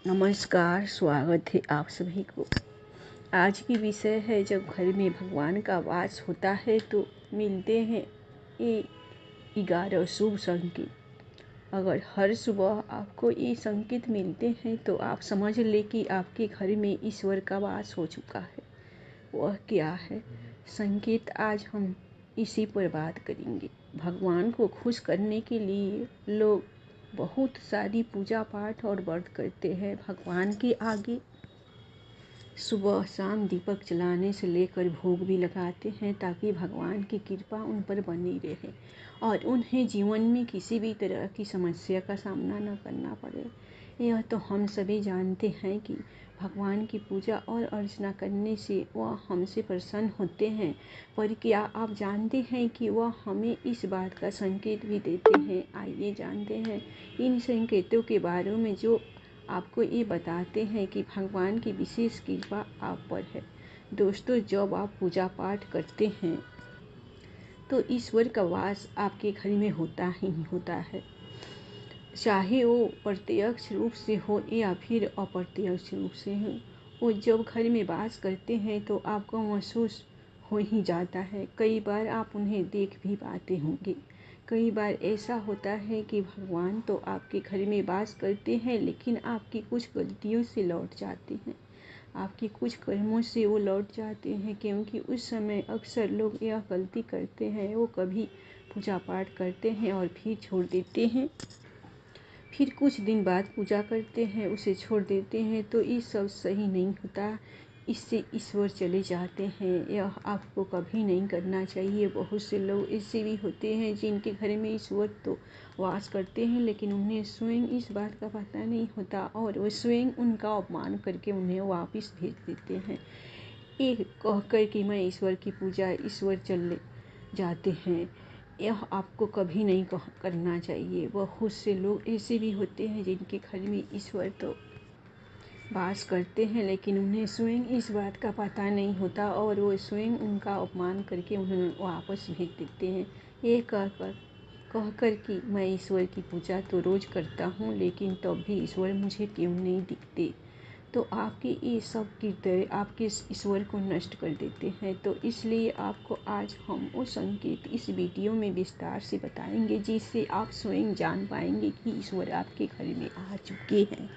नमस्कार, स्वागत है आप सभी को। आज की विषय है, जब घर में भगवान का वास होता है तो मिलते हैं ये 11 शुभ संकेत। अगर हर सुबह आपको ये संकेत मिलते हैं तो आप समझ लें कि आपके घर में ईश्वर का वास हो चुका है। वह क्या है संकेत, आज हम इसी पर बात करेंगे। भगवान को खुश करने के लिए लोग बहुत सारी पूजा पाठ और व्रत करते हैं। भगवान के आगे सुबह शाम दीपक जलाने से लेकर भोग भी लगाते हैं ताकि भगवान की कृपा उन पर बनी रहे और उन्हें जीवन में किसी भी तरह की समस्या का सामना न करना पड़े। यह तो हम सभी जानते हैं कि भगवान की पूजा और अर्चना करने से वह हमसे प्रसन्न होते हैं, पर क्या आप जानते हैं कि वह हमें इस बात का संकेत भी देते हैं। आइए जानते हैं इन संकेतों के बारे में जो आपको ये बताते हैं कि भगवान की विशेष कृपा आप पर है। दोस्तों, जब आप पूजा पाठ करते हैं तो ईश्वर का वास आपके घर में होता ही होता है, चाहे वो प्रत्यक्ष रूप से हो या फिर अप्रत्यक्ष रूप से हो। वो जब घर में वास करते हैं तो आपको महसूस हो ही जाता है। कई बार आप उन्हें देख भी पाते होंगे। कई बार ऐसा होता है कि भगवान तो आपके घर में वास करते हैं, लेकिन आपकी कुछ गलतियों से लौट जाते हैं, आपके कुछ कर्मों से वो लौट जाते हैं, क्योंकि उस समय अक्सर लोग यह गलती करते हैं, वो कभी पूजा पाठ करते हैं और फिर छोड़ देते हैं, फिर कुछ दिन बाद पूजा करते हैं, उसे छोड़ देते हैं। तो ये सब सही नहीं होता, इससे ईश्वर चले जाते हैं। यह आपको कभी नहीं करना चाहिए। बहुत से लोग ऐसे भी होते हैं जिनके घर में ईश्वर तो वास करते हैं, लेकिन उन्हें स्वयं इस बात का पता नहीं होता और वो स्वयं उनका अपमान करके उन्हें वापस भेज देते हैं, ये कहकर कि मैं ईश्वर की पूजा, ईश्वर चले जाते हैं। यह आपको कभी नहीं करना चाहिए। बहुत से लोग ऐसे भी होते हैं जिनके घर में ईश्वर तो वास करते हैं, लेकिन उन्हें स्वयं इस बात का पता नहीं होता और वो स्वयं उनका अपमान करके उन्हें वापस भेज देते हैं, ये कहकर कि मैं ईश्वर की पूजा तो रोज़ करता हूँ, लेकिन तब भी ईश्वर मुझे क्यों नहीं दिखते। तो आपके ये सब कृत्य आपके ईश्वर को नष्ट कर देते हैं। तो इसलिए आपको आज हम वो संकेत इस वीडियो में विस्तार से बताएंगे, जिससे आप स्वयं जान पाएंगे कि ईश्वर आपके घर में आ चुके हैं।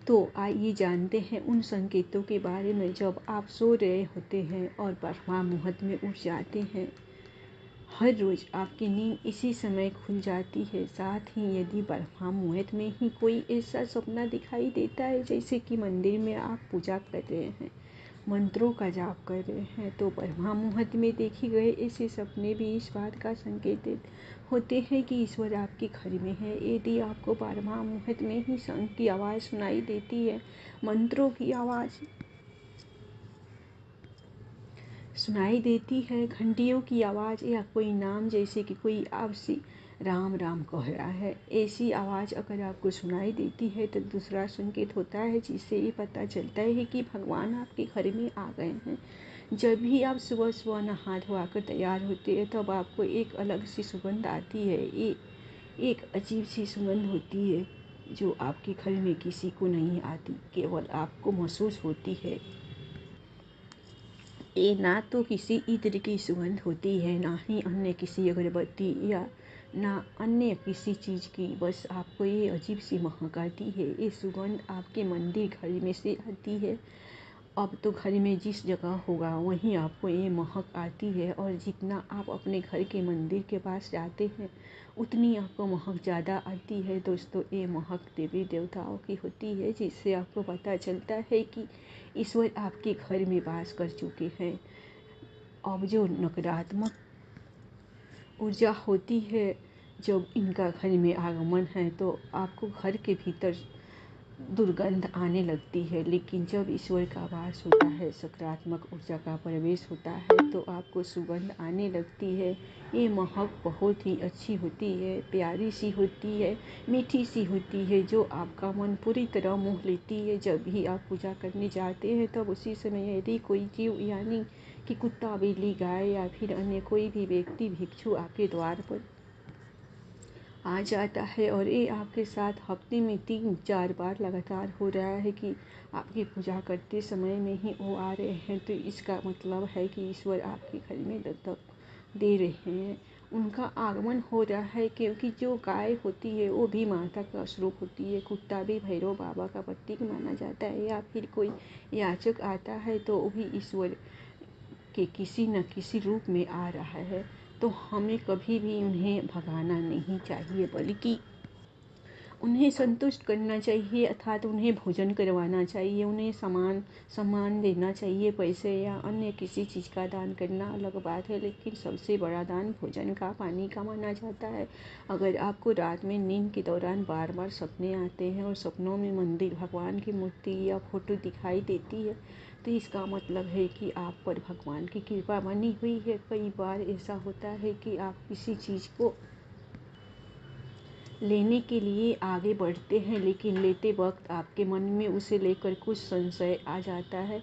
तो आइए जानते हैं उन संकेतों के बारे में। जब आप सो रहे होते हैं और ब्रह्मा मुहूर्त में उठ जाते हैं, हर रोज़ आपकी नींद इसी समय खुल जाती है। साथ ही यदि ब्रह्मा मुहूर्त में ही कोई ऐसा सपना दिखाई देता है, जैसे कि मंदिर में आप पूजा कर रहे हैं, मंत्रों का जाप कर रहे हैं, तो ब्रह्मा मुहूर्त में देखे गए ऐसे सपने भी इस बात का संकेत होते हैं कि ईश्वर आपके घर में है। यदि आपको ब्रह्मा मुहूर्त में ही शंख की आवाज़ सुनाई देती है, मंत्रों की आवाज़ सुनाई देती है, घंटियों की आवाज़, या कोई नाम जैसे कि कोई आपसे राम राम कह रहा है, ऐसी आवाज़ अगर आपको सुनाई देती है तो दूसरा संकेत होता है, जिससे ये पता चलता है कि भगवान आपके घर में आ गए हैं। जब भी आप सुबह सुबह नहा धोकर तैयार होते हैं, तब आपको एक अलग सी सुगंध आती है। ये एक अजीब सी सुगंध होती है जो आपके घर में किसी को नहीं आती, केवल आपको महसूस होती है। ये ना तो किसी इत्र की सुगंध होती है, ना ही अन्य किसी अगरबत्ती या ना अन्य किसी चीज़ की, बस आपको ये अजीब सी महक आती है। ये सुगंध आपके मंदिर घर में से आती है। अब तो घर में जिस जगह होगा वहीं आपको ये महक आती है, और जितना आप अपने घर के मंदिर के पास जाते हैं उतनी आपको महक ज़्यादा आती है। दोस्तों, ये महक देवी देवताओं की होती है, जिससे आपको पता चलता है कि ईश्वर आपके घर में वास कर चुके हैं। अब जो नकारात्मक ऊर्जा होती है, जब इनका घर में आगमन है तो आपको घर के भीतर दुर्गंध आने लगती है, लेकिन जब ईश्वर का वास होता है, सकारात्मक ऊर्जा का प्रवेश होता है, तो आपको सुगंध आने लगती है। ये महक बहुत ही अच्छी होती है, प्यारी सी होती है, मीठी सी होती है, जो आपका मन पूरी तरह मोह लेती है। जब भी आप पूजा करने जाते हैं, तब उसी समय यदि कोई जीव, यानी कि कुत्ता, बिल्ली, गाय या फिर अन्य कोई भी व्यक्ति, भिक्षु आपके द्वार पर आ जाता है और ये आपके साथ हफ्ते में 3-4 बार लगातार हो रहा है कि आपकी पूजा करते समय में ही वो आ रहे हैं, तो इसका मतलब है कि ईश्वर आपके घर में दस्तक दे रहे हैं। उनका आगमन हो रहा है, क्योंकि जो गाय होती है वो भी माता का स्वरूप होती है। कुत्ता भी भैरव बाबा का प्रतीक माना जाता है, या फिर कोई याचक आता है तो वो भी ईश्वर के किसी न किसी रूप में आ रहा है। तो हमें कभी भी उन्हें भगाना नहीं चाहिए, बल्कि उन्हें संतुष्ट करना चाहिए, अर्थात उन्हें भोजन करवाना चाहिए, उन्हें सम्मान देना चाहिए। पैसे या अन्य किसी चीज़ का दान करना अलग बात है, लेकिन सबसे बड़ा दान भोजन का, पानी का माना जाता है। अगर आपको रात में नींद के दौरान बार बार सपने आते हैं और सपनों में मंदिर, भगवान की मूर्ति या फोटो दिखाई देती है, तो इसका मतलब है कि आप पर भगवान की कृपा बनी हुई है। कई बार ऐसा होता है कि आप किसी चीज़ को लेने के लिए आगे बढ़ते हैं, लेकिन लेते वक्त आपके मन में उसे लेकर कुछ संशय आ जाता है।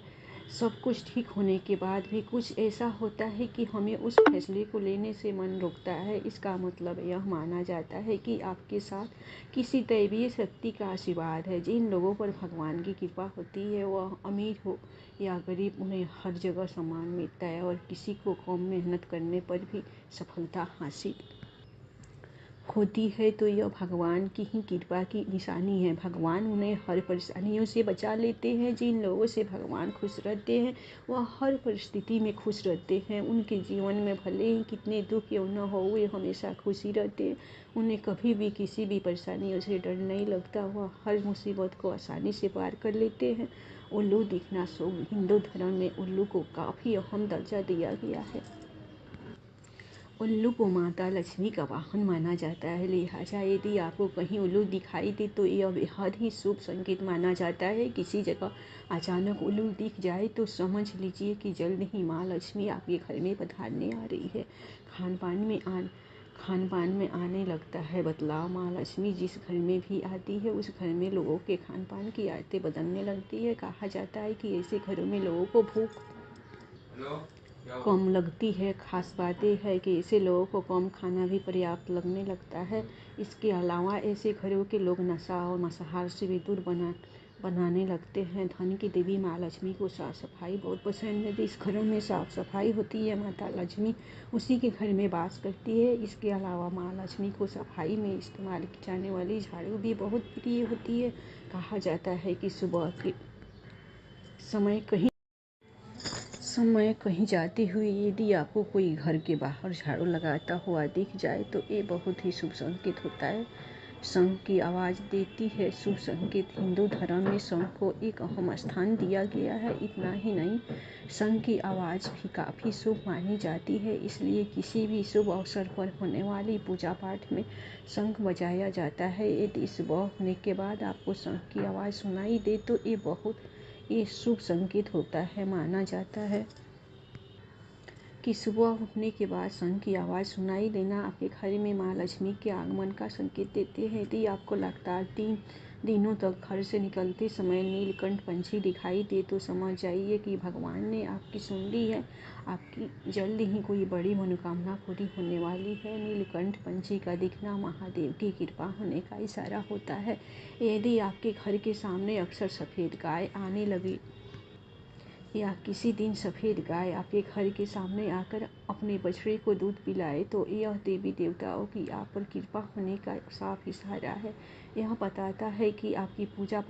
सब कुछ ठीक होने के बाद भी कुछ ऐसा होता है कि हमें उस फैसले को लेने से मन रोकता है। इसका मतलब यह माना जाता है कि आपके साथ किसी दैवीय शक्ति का आशीर्वाद है। जिन लोगों पर भगवान की कृपा होती है, वह अमीर हो या गरीब, उन्हें हर जगह सम्मान मिलता है और किसी को कम मेहनत करने पर भी सफलता हासिल होती है। तो यह भगवान की ही कृपा की निशानी है। भगवान उन्हें हर परेशानियों से बचा लेते हैं। जिन लोगों से भगवान खुश रहते हैं, वह हर परिस्थिति में खुश रहते हैं। उनके जीवन में भले ही कितने दुख क्यों न हो, वे हमेशा खुश ही रहते हैं। उन्हें कभी भी किसी भी परेशानियों से डर नहीं लगता। वह हर मुसीबत को आसानी से पार कर लेते हैं। उल्लू दिखना शुभ। हिंदू धर्म में उल्लू को काफ़ी अहम दर्जा दिया गया है। उल्लू को माता लक्ष्मी का वाहन माना जाता है, लिहाजा यदि आपको कहीं उल्लू दिखाई दे तो यह बेहद ही शुभ संकेत माना जाता है। किसी जगह अचानक उल्लू दिख जाए तो समझ लीजिए कि जल्द ही माँ लक्ष्मी आपके घर में पधारने आ रही है। खान पान में आने लगता है बदलाव। माँ लक्ष्मी जिस घर में भी आती है, उस घर में लोगों के खान पान की आदतें बदलने लगती है। कहा जाता है कि ऐसे घरों में लोगों को भूख कम लगती है। खास बात यह है कि ऐसे लोगों को कम खाना भी पर्याप्त लगने लगता है। इसके अलावा ऐसे घरों के लोग नशा और मांसाहार से भी दूर बनाने लगते हैं। धन की देवी माँ लक्ष्मी को साफ सफाई बहुत पसंद है। जिस घरों में साफ सफाई होती है, माता लक्ष्मी उसी के घर में वास करती है। इसके अलावा माँ लक्ष्मी को सफाई में इस्तेमाल की जाने वाली झाड़ू भी बहुत प्रिय होती है। कहा जाता है कि सुबह के समय कहीं जाते हुए यदि आपको कोई घर के बाहर झाड़ू लगाता हुआ दिख जाए तो ये बहुत ही शुभ संकेत होता है। शंख की आवाज़ देती है शुभ संकेत। हिंदू धर्म में शंख को एक अहम स्थान दिया गया है। इतना ही नहीं, शंख की आवाज़ भी काफ़ी शुभ मानी जाती है। इसलिए किसी भी शुभ अवसर पर होने वाली पूजा पाठ में शंख बजाया जाता है। यदि सुबह होने के बाद आपको शंख की आवाज़ सुनाई दे तो ये शुभ संकेत होता है। माना जाता है कि सुबह उठने के बाद शंख की आवाज़ सुनाई देना आपके घर में माँ लक्ष्मी के आगमन का संकेत देते हैं। यदि आपको लगातार 3 दिनों तक घर से निकलते समय नीलकंठ पंछी दिखाई दे तो समझ जाइए कि भगवान ने आपकी सुन ली है। आपकी जल्द ही कोई बड़ी मनोकामना पूरी होने वाली है। नीलकंठ पंछी का दिखना महादेव की कृपा होने का इशारा होता है। यदि आपके घर के सामने अक्सर सफ़ेद गाय आने लगी या किसी दिन सफ़ेद गाय आपके घर के सामने आकर अपने बछड़े को दूध पिलाए तो यह देवी देवताओं की आप पर कृपा होने का साफ इशारा है। यह बताता है कि आपकी पूजा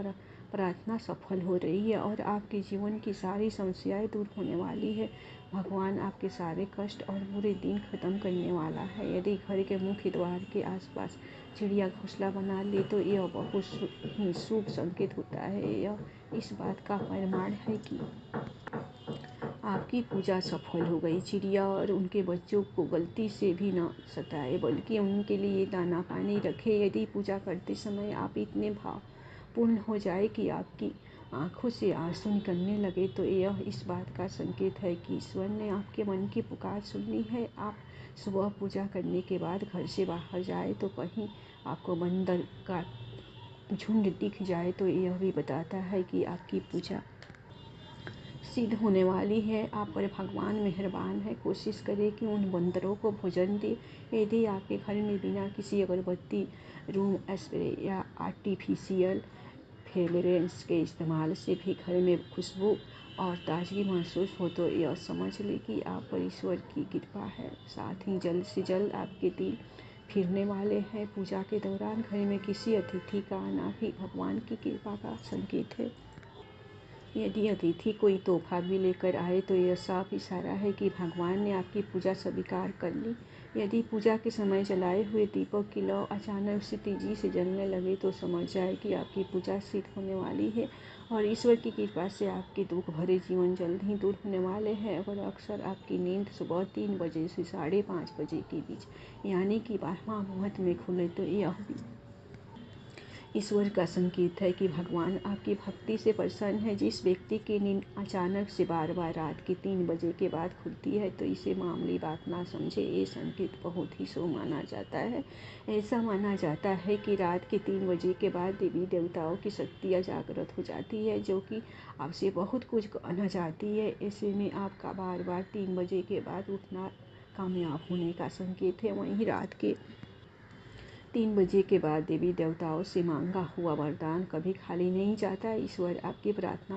प्रार्थना सफल हो रही है और आपके जीवन की सारी समस्याएं दूर होने वाली है। भगवान आपके सारे कष्ट और बुरे दिन खत्म करने वाला है। यदि घर के मुख्य द्वार के आसपास चिड़िया घोंसला बना ले तो यह बहुत ही शुभ संकेत होता है। यह इस बात का प्रमाण है कि आपकी पूजा सफल हो गई। चिड़िया और उनके बच्चों को गलती से भी न सताए, बल्कि उनके लिए दाना पानी रखें। यदि पूजा करते समय आप इतने भावपूर्ण हो जाए कि आपकी आंखों से आंसू निकलने लगे तो यह इस बात का संकेत है कि ईश्वर ने आपके मन की पुकार सुन ली है। आप सुबह पूजा करने के बाद घर से बाहर जाए तो कहीं आपको बंदर का झुंड दिख जाए तो यह भी बताता है कि आपकी पूजा सिद्ध होने वाली है। आप पर भगवान मेहरबान है। कोशिश करें कि उन बंदरों को भोजन दे। यदि आपके घर में बिना किसी अगरबत्ती, रूम स्प्रे या आर्टिफिशियल फ्रेगरेंस के इस्तेमाल से भी घर में खुशबू और ताजगी महसूस हो तो यह समझ लें कि आप पर ईश्वर की कृपा है। साथ ही जल्द से जल्द आपके दिल फिरने वाले हैं। पूजा के दौरान घर में किसी अतिथि का आना भी भगवान की कृपा का संकेत है। यदि अतिथि कोई तोहफा भी लेकर आए तो यह साफ इशारा है कि भगवान ने आपकी पूजा स्वीकार कर ली। यदि पूजा के समय जलाए हुए दीपक की लौ अचानक से तेजी से जलने लगे तो समझ जाए कि आपकी पूजा सिद्ध होने वाली है और ईश्वर की कृपा से आपके दुख भरे जीवन जल्द ही दूर होने वाले हैं। अगर अक्सर आपकी नींद सुबह 3 बजे से 5:30 बजे के बीच यानी कि 12वां मुहूर्त में खुले तो यह भी ईश्वर का संकेत है कि भगवान आपकी भक्ति से प्रसन्न है। जिस व्यक्ति की नींद अचानक से बार-बार रात के 3 बजे के बाद खुलती है तो इसे मामूली बात ना समझे। ये संकेत बहुत ही शुभ माना जाता है। ऐसा माना जाता है कि रात के 3 बजे के बाद देवी देवताओं की शक्तियाँ जागृत हो जाती है जो कि आपसे बहुत कुछ कहना चाहती है। ऐसे में आपका बार-बार 3 बजे के बाद उठना कामयाब होने का संकेत है। वहीं रात के 3 बजे के बाद देवी देवताओं से मांगा हुआ वरदान कभी खाली नहीं जाता। ईश्वर आपकी प्रार्थना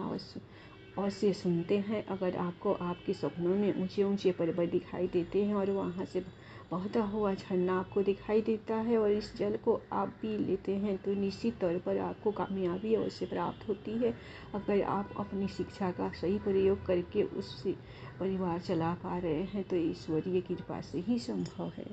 अवश्य सुनते हैं। अगर आपको आपके सपनों में ऊंचे ऊंचे पर्वत दिखाई देते हैं और वहां से बहता हुआ झरना आपको दिखाई देता है और इस जल को आप पी लेते हैं तो निश्चित तौर पर आपको कामयाबी अवश्य प्राप्त होती है। अगर आप अपनी शिक्षा का सही प्रयोग करके उससे परिवार चला पा रहे हैं तो ईश्वरीय कृपा से ही संभव है।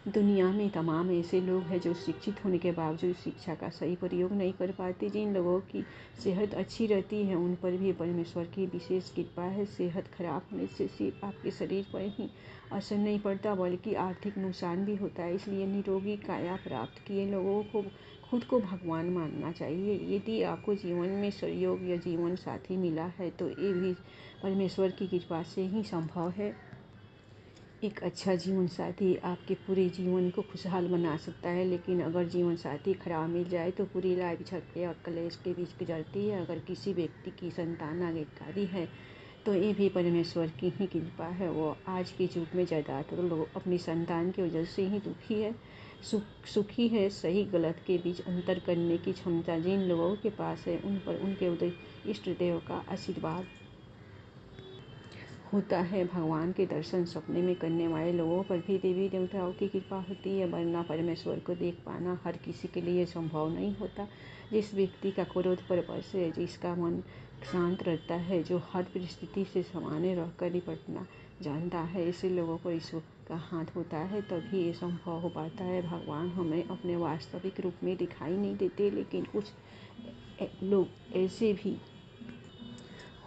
दुनिया में तमाम ऐसे लोग हैं जो शिक्षित होने के बावजूद शिक्षा का सही प्रयोग नहीं कर पाते। जिन लोगों की सेहत अच्छी रहती है उन पर भी परमेश्वर की विशेष कृपा है। सेहत खराब होने से सिर्फ आपके शरीर पर ही असर नहीं पड़ता बल्कि आर्थिक नुकसान भी होता है। इसलिए निरोगी काया प्राप्त किए लोगों को खुद को भगवान मानना चाहिए। यदि आपको जीवन में सहयोग या जीवन साथी मिला है तो ये भी परमेश्वर की कृपा से ही संभव है। एक अच्छा जीवन साथी आपके पूरे जीवन को खुशहाल बना सकता है, लेकिन अगर जीवन साथी खराब मिल जाए तो पूरी लाइफ झगड़े और क्लेश के बीच गुजरती है। अगर किसी व्यक्ति की संतान आज्ञाकारी है तो ये भी परमेश्वर की ही कृपा है। वो आज के युग में ज़्यादातर लोग अपनी संतान की वजह से ही दुखी है सुखी है। सही गलत के बीच अंतर करने की क्षमता जिन लोगों के पास है उन पर उनके इष्ट देव का आशीर्वाद होता है। भगवान के दर्शन सपने में करने वाले लोगों पर भी देवी देवताओं की कृपा होती है, वरना परमेश्वर को देख पाना हर किसी के लिए संभव नहीं होता। जिस व्यक्ति का क्रोध पर वश है, जिसका मन शांत रहता है, जो हर परिस्थिति से सामान्य रहकर निपटना जानता है, ऐसे लोगों पर ईश्वर का हाथ होता है तभी ये संभव हो पाता है। भगवान हमें अपने वास्तविक रूप में दिखाई नहीं देते, लेकिन कुछ लोग ऐसे भी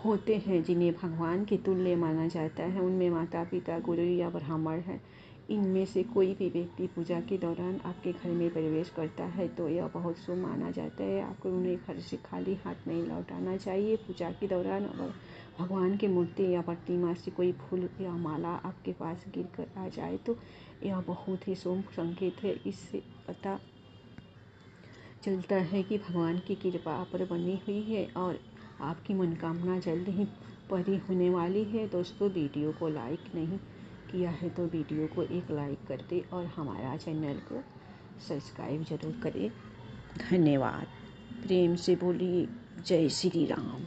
होते हैं जिन्हें भगवान के तुल्य माना जाता है। उनमें माता पिता, गुरु या ब्राह्मण हैं। इनमें से कोई भी व्यक्ति पूजा के दौरान आपके घर में प्रवेश करता है तो यह बहुत शुभ माना जाता है। आपको उन्हें घर से खाली हाथ नहीं लौटाना चाहिए। पूजा के दौरान अगर भगवान की मूर्ति या प्रतिमा से कोई फूल या माला आपके पास गिर कर आ जाए तो यह बहुत ही शुभ संकेत है। इससे पता चलता है कि भगवान की कृपा आप पर बनी हुई है और आपकी मनोकामना जल्द ही पूरी होने वाली है। दोस्तों, वीडियो को लाइक नहीं किया है तो वीडियो को एक लाइक कर दे और हमारा चैनल को सब्सक्राइब जरूर करें। धन्यवाद। प्रेम से बोलिए जय श्री राम।